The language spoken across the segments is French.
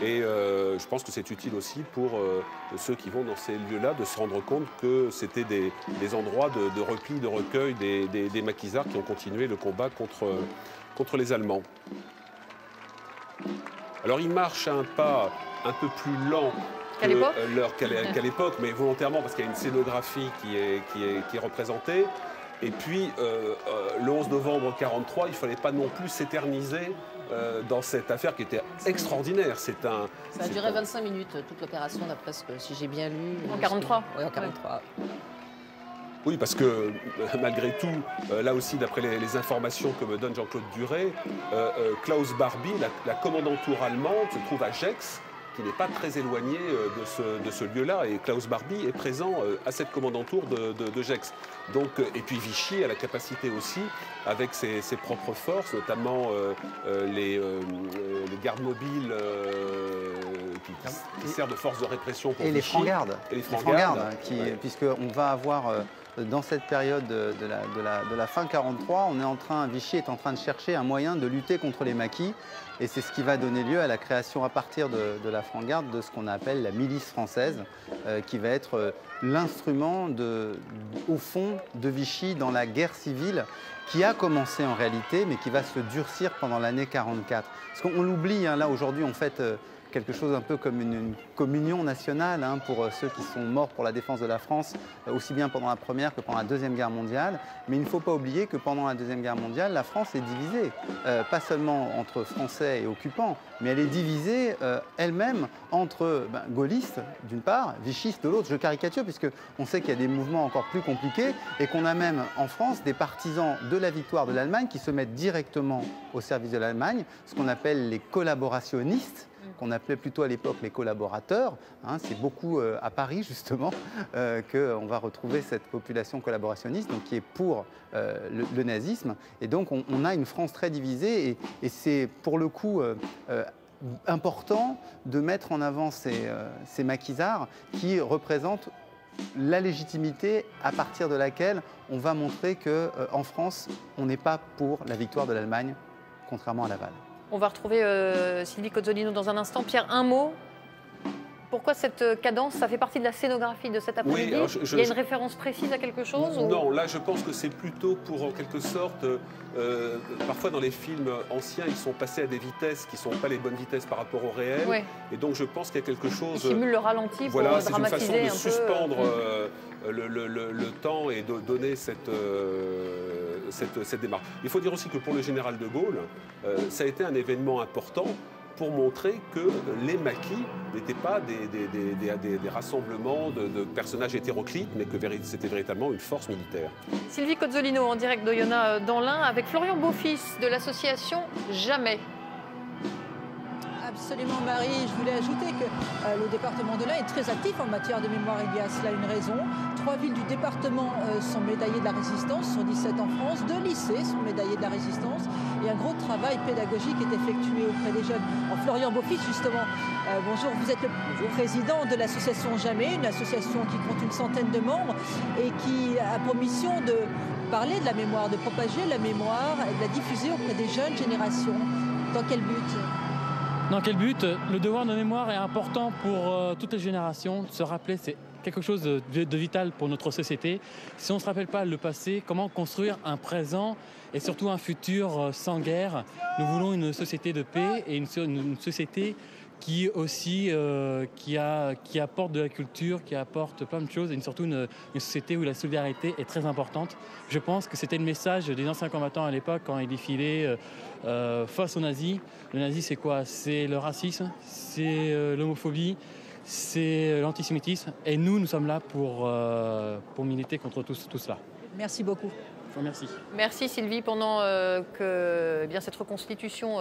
Et je pense que c'est utile aussi pour ceux qui vont dans ces lieux-là de se rendre compte que c'était des endroits de repli, de recueil des maquisards qui ont continué le combat contre les Allemands. Alors ils marchent à un pas un peu plus lent qu'à l'époque, mais volontairement parce qu'il y a une scénographie qui est représentée. Et puis, le 11 novembre 1943, il ne fallait pas non plus s'éterniser dans cette affaire qui était extraordinaire. Ça a duré 25 minutes, toute l'opération, d'après ce que, si j'ai bien lu. En 1943 Oui, en 1943. Oui, parce que malgré tout, là aussi, d'après les informations que me donne Jean-Claude Duret, Klaus Barbie, la commandanture allemande, se trouve à Gex, qui n'est pas très éloigné de ce lieu-là. Et Klaus Barbie est présent à cette commandanture de Gex. Donc, et puis Vichy a la capacité aussi, avec ses propres forces, notamment les gardes mobiles qui servent de force de répression pour Vichy. Les francs-gardes, puisqu'on va avoir... Dans cette période de la fin 43, Vichy est en train de chercher un moyen de lutter contre les maquis. Et c'est ce qui va donner lieu à la création, à partir de la franc-garde, de ce qu'on appelle la milice française, qui va être l'instrument, au fond, de Vichy dans la guerre civile, qui a commencé en réalité, mais qui va se durcir pendant l'année 44. Parce qu'on l'oublie, hein, là aujourd'hui, on fête quelque chose un peu comme une communion nationale pour ceux qui sont morts pour la défense de la France, aussi bien pendant la Première que pendant la Deuxième Guerre mondiale. Mais il ne faut pas oublier que pendant la Deuxième Guerre mondiale, la France est divisée, pas seulement entre Français et occupants, mais elle est divisée elle-même entre gaullistes d'une part, vichistes de l'autre. Je caricature puisqu'on sait qu'il y a des mouvements encore plus compliqués et qu'on a même en France des partisans de la victoire de l'Allemagne qui se mettent directement au service de l'Allemagne, ce qu'on appelle les collaborationnistes, qu'on appelait plutôt à l'époque les collaborateurs. C'est beaucoup à Paris, justement, qu'on va retrouver cette population collaborationniste, donc qui est pour le nazisme. Et donc, on a une France très divisée. Et c'est, pour le coup, important de mettre en avant ces maquisards qui représentent la légitimité à partir de laquelle on va montrer qu'en France, on n'est pas pour la victoire de l'Allemagne, contrairement à Laval. On va retrouver Sylvie Cozzolino dans un instant. Pierre, un mot. Pourquoi cette cadence? Ça fait partie de la scénographie de cet après-midi. Il y a une référence précise à quelque chose? Non, là je pense que c'est plutôt pour, en quelque sorte, parfois dans les films anciens, ils sont passés à des vitesses qui ne sont pas les bonnes vitesses par rapport au réel. Ouais. Et donc je pense qu'il y a quelque chose... Ils simulent le ralenti pour dramatiser un peu. C'est une façon de suspendre le temps et de donner cette démarche. Il faut dire aussi que pour le général de Gaulle, ça a été un événement important pour montrer que les maquis n'étaient pas des rassemblements de personnages hétéroclites, mais que c'était véritablement une force militaire. Sylvie Cozzolino, en direct d'Oyonnax dans l'Ain, avec Florian Beaufils de l'association Jamais. Absolument, Marie. Je voulais ajouter que le département de l'Ain est très actif en matière de mémoire. Il y a cela une raison. 3 villes du département sont médaillées de la résistance, sur 17 en France. 2 lycées sont médaillés de la résistance. Et un gros travail pédagogique est effectué auprès des jeunes. Florian Beaufils, justement, bonjour. Vous êtes le président de l'association Jamais, une association qui compte une centaine de membres et qui a pour mission de parler de la mémoire, de propager la mémoire et de la diffuser auprès des jeunes générations. Dans quel but ? Dans quel but? Le devoir de mémoire est important pour toutes les générations. Se rappeler, c'est quelque chose de vital pour notre société. Si on ne se rappelle pas le passé, comment construire un présent et surtout un futur sans guerre? Nous voulons une société de paix et une société qui aussi qui apporte de la culture, qui apporte plein de choses, et surtout une société où la solidarité est très importante. Je pense que c'était le message des anciens combattants à l'époque quand ils défilaient face aux nazis. Le nazi, c'est quoi? C'est le racisme, c'est l'homophobie, c'est l'antisémitisme. Et nous sommes là pour militer contre tout cela. Merci beaucoup. Merci. Merci Sylvie. Pendant que cette reconstitution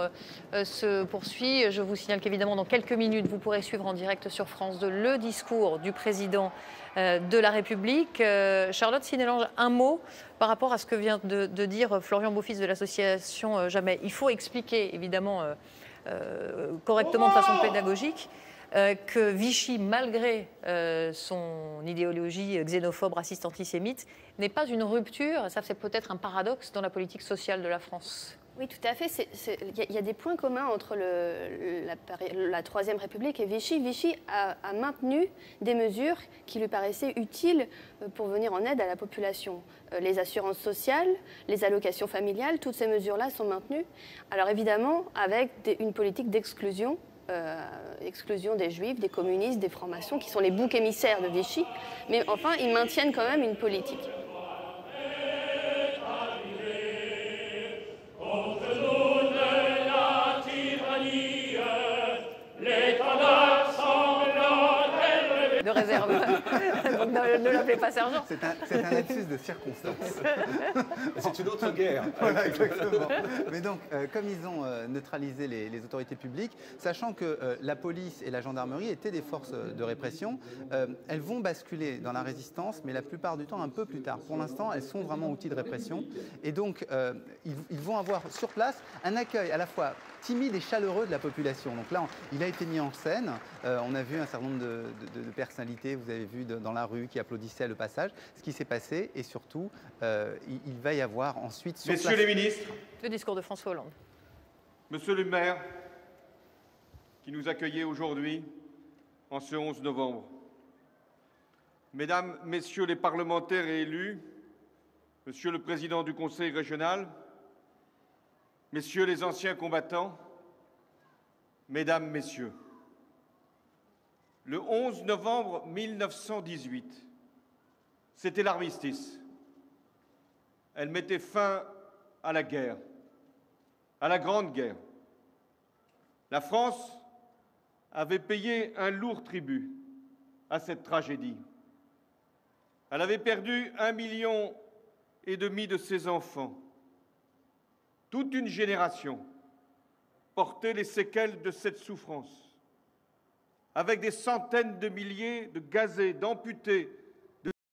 se poursuit, je vous signale qu'évidemment dans quelques minutes, vous pourrez suivre en direct sur France 2 le discours du président de la République. Charlotte Sinélange, un mot par rapport à ce que vient de dire Florian Beaufils de l'association Jamais. Il faut expliquer évidemment correctement de façon pédagogique que Vichy, malgré son idéologie xénophobe, raciste, antisémite, n'est pas une rupture. Ça, c'est peut-être un paradoxe dans la politique sociale de la France. Oui, tout à fait. Il y a des points communs entre la Troisième République et Vichy. Vichy a maintenu des mesures qui lui paraissaient utiles pour venir en aide à la population. Les assurances sociales, les allocations familiales, toutes ces mesures-là sont maintenues. Alors évidemment, avec une politique d'exclusion, exclusion des juifs, des communistes, des francs-maçons, qui sont les boucs émissaires de Vichy. Mais enfin, ils maintiennent quand même une politique. De réserve. Donc ne l'appelez pas sergent. C'est un lapsus de circonstance. C'est une autre guerre. Voilà, exactement. Mais donc, comme ils ont neutralisé les autorités publiques, sachant que la police et la gendarmerie étaient des forces de répression, elles vont basculer dans la résistance, mais la plupart du temps un peu plus tard. Pour l'instant, elles sont vraiment outils de répression. Et donc, ils vont avoir sur place un accueil à la fois timide et chaleureux de la population. Donc là, il a été mis en scène. On a vu un certain nombre de personnalités, vous avez vu dans la rue, qui applaudissaient le passage. Ce qui s'est passé, et surtout, il va y avoir ensuite... Sur Messieurs les ministres, le discours de François Hollande. Monsieur le maire, qui nous accueillez aujourd'hui, en ce 11 novembre, Mesdames, Messieurs les parlementaires et élus, Monsieur le Président du Conseil régional, Messieurs les anciens combattants, Mesdames, Messieurs, le 11 novembre 1918, c'était l'armistice. Elle mettait fin à la guerre, à la Grande Guerre. La France avait payé un lourd tribut à cette tragédie. Elle avait perdu 1,5 million de ses enfants. Toute une génération portait les séquelles de cette souffrance, avec des centaines de milliers de gazés, d'amputés,